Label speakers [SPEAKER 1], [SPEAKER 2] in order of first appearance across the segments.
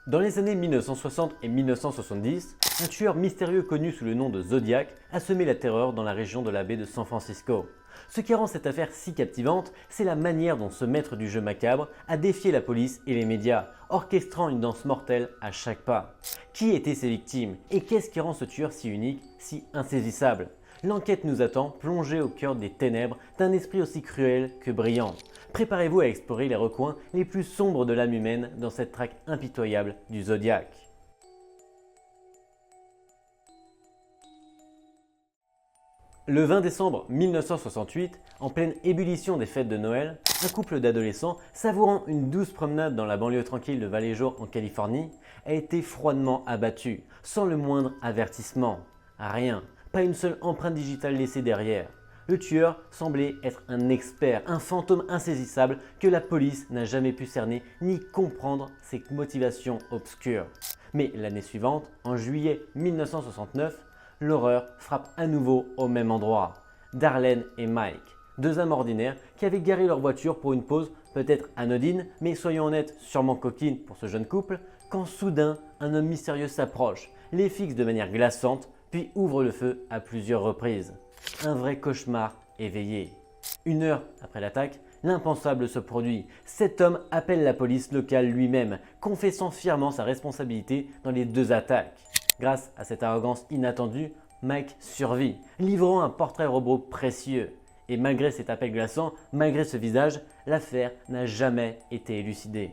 [SPEAKER 1] Dans les années 1960 et 1970, un tueur mystérieux connu sous le nom de Zodiac a semé la terreur dans la région de la baie de San Francisco. Ce qui rend cette affaire si captivante, c'est la manière dont ce maître du jeu macabre a défié la police et les médias, orchestrant une danse mortelle à chaque pas. Qui étaient ses victimes et qu'est-ce qui rend ce tueur si unique, si insaisissable? L'enquête nous attend plongée au cœur des ténèbres d'un esprit aussi cruel que brillant. Préparez-vous à explorer les recoins les plus sombres de l'âme humaine dans cette traque impitoyable du Zodiac. Le 20 décembre 1968, en pleine ébullition des fêtes de Noël, un couple d'adolescents savourant une douce promenade dans la banlieue tranquille de Vallejo en Californie a été froidement abattu, sans le moindre avertissement. Rien, pas une seule empreinte digitale laissée derrière. Le tueur semblait être un expert, un fantôme insaisissable que la police n'a jamais pu cerner ni comprendre ses motivations obscures. Mais l'année suivante, en juillet 1969, l'horreur frappe à nouveau au même endroit. Darlene et Mike, deux âmes ordinaires qui avaient garé leur voiture pour une pause peut-être anodine, mais soyons honnêtes, sûrement coquine pour ce jeune couple, quand soudain un homme mystérieux s'approche, les fixe de manière glaçante, puis ouvre le feu à plusieurs reprises. Un vrai cauchemar éveillé. Une heure après l'attaque, l'impensable se produit. Cet homme appelle la police locale lui-même, confessant fièrement sa responsabilité dans les deux attaques. Grâce à cette arrogance inattendue, Mike survit, livrant un portrait robot précieux. Et malgré cet appel glaçant, malgré ce visage, l'affaire n'a jamais été élucidée.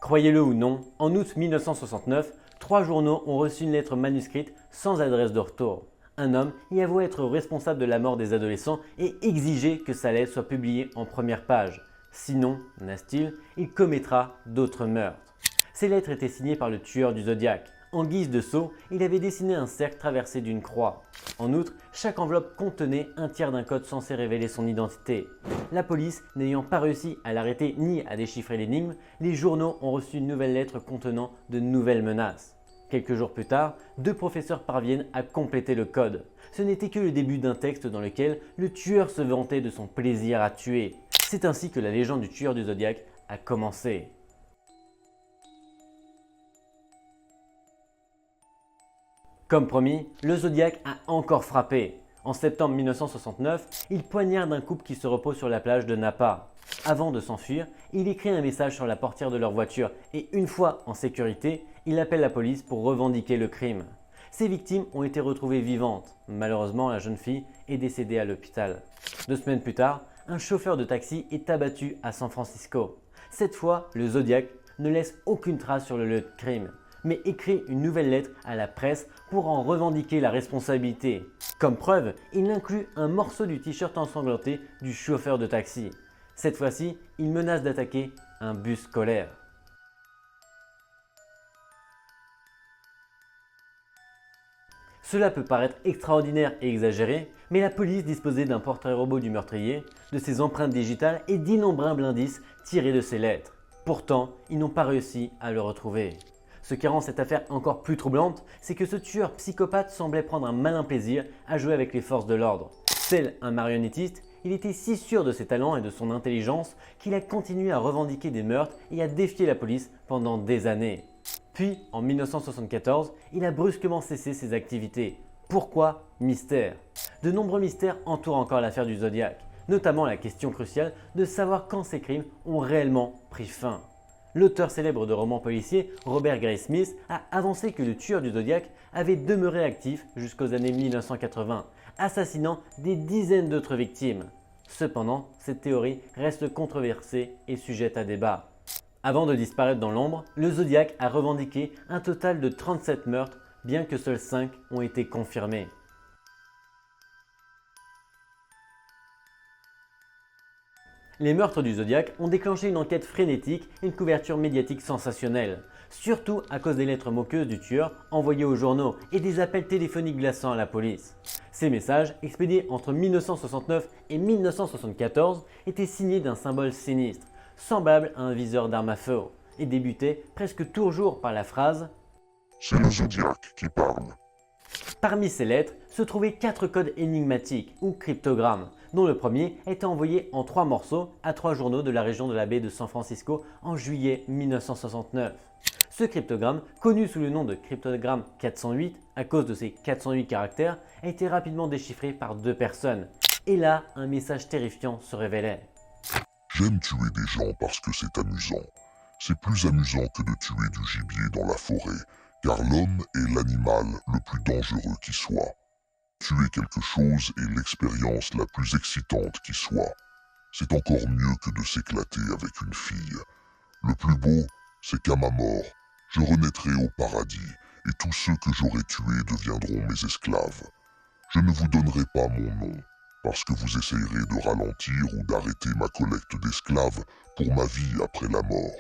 [SPEAKER 1] Croyez-le ou non, en août 1969, 3 journaux ont reçu une lettre manuscrite sans adresse de retour. Un homme y avouait être responsable de la mort des adolescents et exigeait que sa lettre soit publiée en première page. Sinon, menace-t-il, il commettra d'autres meurtres. Ces lettres étaient signées par le tueur du Zodiac. En guise de sceau, il avait dessiné un cercle traversé d'une croix. En outre, chaque enveloppe contenait un tiers d'un code censé révéler son identité. La police n'ayant pas réussi à l'arrêter ni à déchiffrer l'énigme, les journaux ont reçu une nouvelle lettre contenant de nouvelles menaces. Quelques jours plus tard, 2 professeurs parviennent à compléter le code. Ce n'était que le début d'un texte dans lequel le tueur se vantait de son plaisir à tuer. C'est ainsi que la légende du tueur du Zodiac a commencé. Comme promis, le Zodiac a encore frappé. En septembre 1969, il poignarde un couple qui se repose sur la plage de Napa. Avant de s'enfuir, il écrit un message sur la portière de leur voiture et une fois en sécurité, il appelle la police pour revendiquer le crime. Ses victimes ont été retrouvées vivantes. Malheureusement, la jeune fille est décédée à l'hôpital. 2 semaines plus tard, un chauffeur de taxi est abattu à San Francisco. Cette fois, le Zodiac ne laisse aucune trace sur le lieu de crime, mais écrit une nouvelle lettre à la presse pour en revendiquer la responsabilité. Comme preuve, il inclut un morceau du t-shirt ensanglanté du chauffeur de taxi. Cette fois-ci, il menace d'attaquer un bus scolaire. Cela peut paraître extraordinaire et exagéré, mais la police disposait d'un portrait robot du meurtrier, de ses empreintes digitales et d'innombrables indices tirés de ses lettres. Pourtant, ils n'ont pas réussi à le retrouver. Ce qui rend cette affaire encore plus troublante, c'est que ce tueur psychopathe semblait prendre un malin plaisir à jouer avec les forces de l'ordre. Tel un marionnettiste, il était si sûr de ses talents et de son intelligence qu'il a continué à revendiquer des meurtres et à défier la police pendant des années. Puis, en 1974, il a brusquement cessé ses activités. Pourquoi? Mystère. De nombreux mystères entourent encore l'affaire du Zodiac, notamment la question cruciale de savoir quand ces crimes ont réellement pris fin. L'auteur célèbre de romans policiers, Robert Grace Smith, a avancé que le tueur du Zodiac avait demeuré actif jusqu'aux années 1980, assassinant des dizaines d'autres victimes. Cependant, cette théorie reste controversée et sujette à débat. Avant de disparaître dans l'ombre, le Zodiac a revendiqué un total de 37 meurtres, bien que seuls 5 ont été confirmés. Les meurtres du Zodiac ont déclenché une enquête frénétique et une couverture médiatique sensationnelle, surtout à cause des lettres moqueuses du tueur envoyées aux journaux et des appels téléphoniques glaçants à la police. Ces messages, expédiés entre 1969 et 1974, étaient signés d'un symbole sinistre, semblable à un viseur d'arme à feu, et débutaient presque toujours par la phrase
[SPEAKER 2] « C'est le Zodiac qui parle ».
[SPEAKER 1] Parmi ces lettres se trouvaient 4 codes énigmatiques ou cryptogrammes, dont le premier a été envoyé en 3 morceaux à 3 journaux de la région de la baie de San Francisco en juillet 1969. Ce cryptogramme, connu sous le nom de cryptogramme 408 à cause de ses 408 caractères, a été rapidement déchiffré par 2 personnes. Et là, un message terrifiant se révélait.
[SPEAKER 2] J'aime tuer des gens parce que c'est amusant. C'est plus amusant que de tuer du gibier dans la forêt, car l'homme est l'animal le plus dangereux qui soit. Tuer quelque chose est l'expérience la plus excitante qui soit. C'est encore mieux que de s'éclater avec une fille. Le plus beau, c'est qu'à ma mort, je renaîtrai au paradis, et tous ceux que j'aurai tués deviendront mes esclaves. Je ne vous donnerai pas mon nom, parce que vous essayerez de ralentir ou d'arrêter ma collecte d'esclaves pour ma vie après la mort.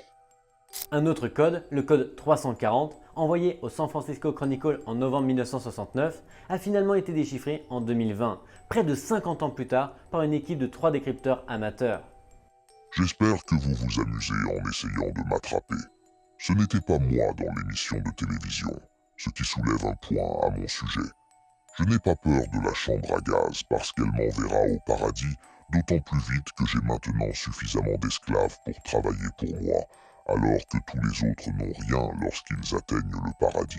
[SPEAKER 1] Un autre code, le code 340, envoyé au San Francisco Chronicle en novembre 1969, a finalement été déchiffré en 2020, près de 50 ans plus tard, par une équipe de 3 décrypteurs amateurs.
[SPEAKER 2] J'espère que vous vous amusez en essayant de m'attraper. Ce n'était pas moi dans l'émission de télévision, ce qui soulève un point à mon sujet. Je n'ai pas peur de la chambre à gaz parce qu'elle m'enverra au paradis, d'autant plus vite que j'ai maintenant suffisamment d'esclaves pour travailler pour moi, alors que tous les autres n'ont rien lorsqu'ils atteignent le paradis.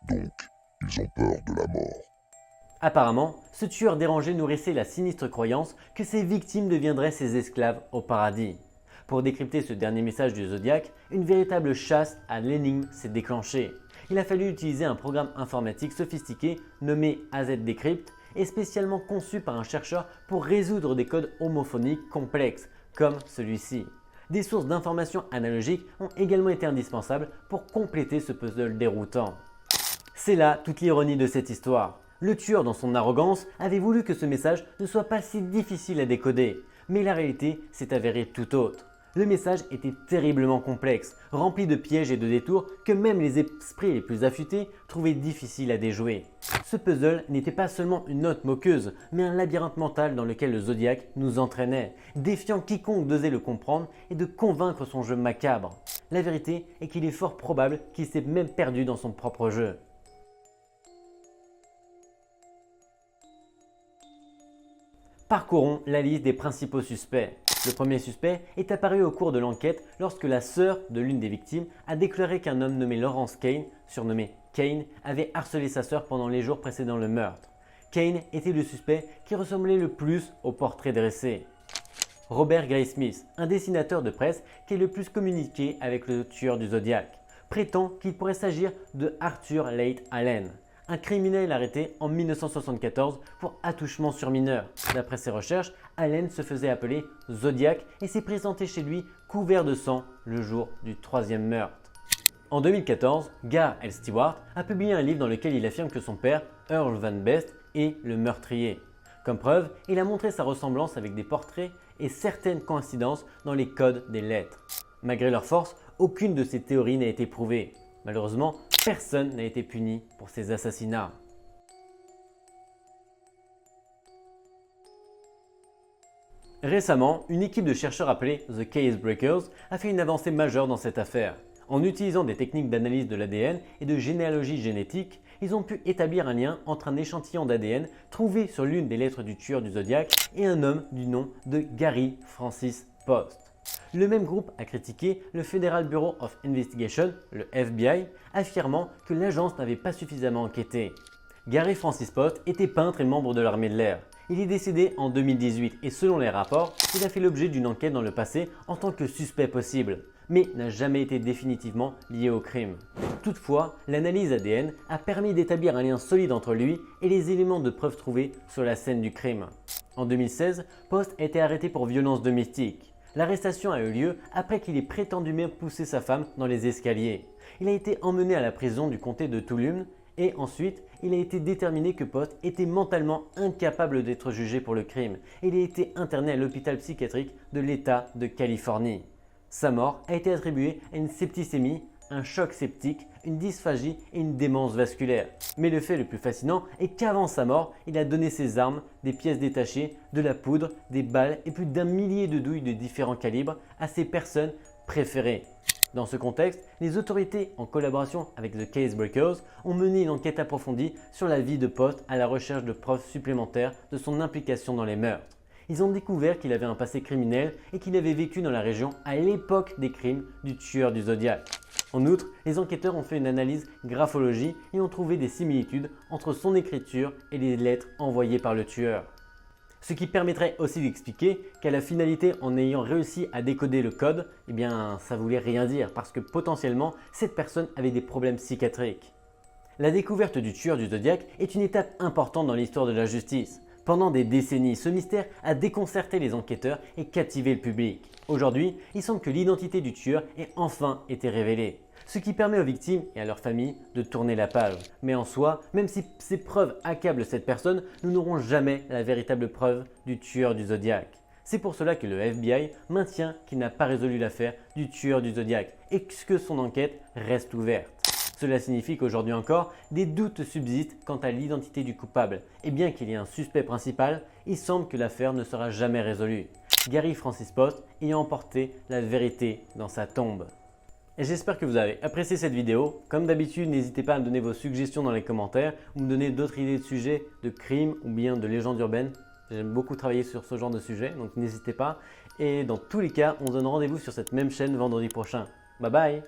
[SPEAKER 2] Donc, ils ont peur de la mort.
[SPEAKER 1] Apparemment, ce tueur dérangé nourrissait la sinistre croyance que ses victimes deviendraient ses esclaves au paradis. Pour décrypter ce dernier message du Zodiac, une véritable chasse à l'énigme s'est déclenchée. Il a fallu utiliser un programme informatique sophistiqué nommé AZ Decrypt et spécialement conçu par un chercheur pour résoudre des codes homophoniques complexes, comme celui-ci. Des sources d'informations analogiques ont également été indispensables pour compléter ce puzzle déroutant. C'est là toute l'ironie de cette histoire. Le tueur, dans son arrogance, avait voulu que ce message ne soit pas si difficile à décoder, mais la réalité s'est avérée tout autre. Le message était terriblement complexe, rempli de pièges et de détours que même les esprits les plus affûtés trouvaient difficiles à déjouer. Ce puzzle n'était pas seulement une note moqueuse, mais un labyrinthe mental dans lequel le Zodiac nous entraînait, défiant quiconque d'oser le comprendre et de convaincre son jeu macabre. La vérité est qu'il est fort probable qu'il s'est même perdu dans son propre jeu. Parcourons la liste des principaux suspects. Le premier suspect est apparu au cours de l'enquête lorsque la sœur de l'une des victimes a déclaré qu'un homme nommé Lawrence Kane, surnommé Kane, avait harcelé sa sœur pendant les jours précédant le meurtre. Kane était le suspect qui ressemblait le plus au portrait dressé. Robert Graysmith, un dessinateur de presse qui est le plus communiqué avec le tueur du Zodiac, prétend qu'il pourrait s'agir de Arthur Leigh Allen, un criminel arrêté en 1974 pour attouchement sur mineur. D'après ses recherches, Allen se faisait appeler Zodiac et s'est présenté chez lui couvert de sang le jour du 3e meurtre. En 2014, Gar L. Stewart a publié un livre dans lequel il affirme que son père, Earl Van Best, est le meurtrier. Comme preuve, il a montré sa ressemblance avec des portraits et certaines coïncidences dans les codes des lettres. Malgré leur force, aucune de ces théories n'a été prouvée. Malheureusement, personne n'a été puni pour ces assassinats. Récemment, une équipe de chercheurs appelée The Case Breakers a fait une avancée majeure dans cette affaire. En utilisant des techniques d'analyse de l'ADN et de généalogie génétique, ils ont pu établir un lien entre un échantillon d'ADN trouvé sur l'une des lettres du tueur du Zodiac et un homme du nom de Gary Francis Post. Le même groupe a critiqué le Federal Bureau of Investigation, le FBI, affirmant que l'agence n'avait pas suffisamment enquêté. Gary Francis Post était peintre et membre de l'armée de l'air. Il est décédé en 2018 et selon les rapports, il a fait l'objet d'une enquête dans le passé en tant que suspect possible, mais n'a jamais été définitivement lié au crime. Toutefois, l'analyse ADN a permis d'établir un lien solide entre lui et les éléments de preuve trouvés sur la scène du crime. En 2016, Post a été arrêté pour violence domestique. L'arrestation a eu lieu après qu'il ait prétendument poussé sa femme dans les escaliers. Il a été emmené à la prison du comté de Tulum et ensuite, il a été déterminé que Post était mentalement incapable d'être jugé pour le crime et il a été interné à l'hôpital psychiatrique de l'État de Californie. Sa mort a été attribuée à une septicémie, un choc septique, une dysphagie et une démence vasculaire. Mais le fait le plus fascinant est qu'avant sa mort, il a donné ses armes, des pièces détachées, de la poudre, des balles et plus d'1 millier de douilles de différents calibres à ses personnes préférées. Dans ce contexte, les autorités, en collaboration avec The Case Breakers, ont mené une enquête approfondie sur la vie de Post à la recherche de preuves supplémentaires de son implication dans les meurtres. Ils ont découvert qu'il avait un passé criminel et qu'il avait vécu dans la région à l'époque des crimes du tueur du Zodiac. En outre, les enquêteurs ont fait une analyse graphologie et ont trouvé des similitudes entre son écriture et les lettres envoyées par le tueur. Ce qui permettrait aussi d'expliquer qu'à la finalité, en ayant réussi à décoder le code, eh bien ça voulait rien dire parce que potentiellement cette personne avait des problèmes psychiatriques. La découverte du tueur du Zodiac est une étape importante dans l'histoire de la justice. Pendant des décennies, ce mystère a déconcerté les enquêteurs et captivé le public. Aujourd'hui, il semble que l'identité du tueur ait enfin été révélée, ce qui permet aux victimes et à leurs familles de tourner la page. Mais en soi, même si ces preuves accablent cette personne, nous n'aurons jamais la véritable preuve du tueur du Zodiac. C'est pour cela que le FBI maintient qu'il n'a pas résolu l'affaire du tueur du Zodiac et que son enquête reste ouverte. Cela signifie qu'aujourd'hui encore, des doutes subsistent quant à l'identité du coupable. Et bien qu'il y ait un suspect principal, il semble que l'affaire ne sera jamais résolue. Gary Francis Post ayant emporté la vérité dans sa tombe. Et j'espère que vous avez apprécié cette vidéo. Comme d'habitude, n'hésitez pas à me donner vos suggestions dans les commentaires ou me donner d'autres idées de sujets, de crimes ou bien de légendes urbaines. J'aime beaucoup travailler sur ce genre de sujet, donc n'hésitez pas. Et dans tous les cas, on se donne rendez-vous sur cette même chaîne vendredi prochain. Bye bye!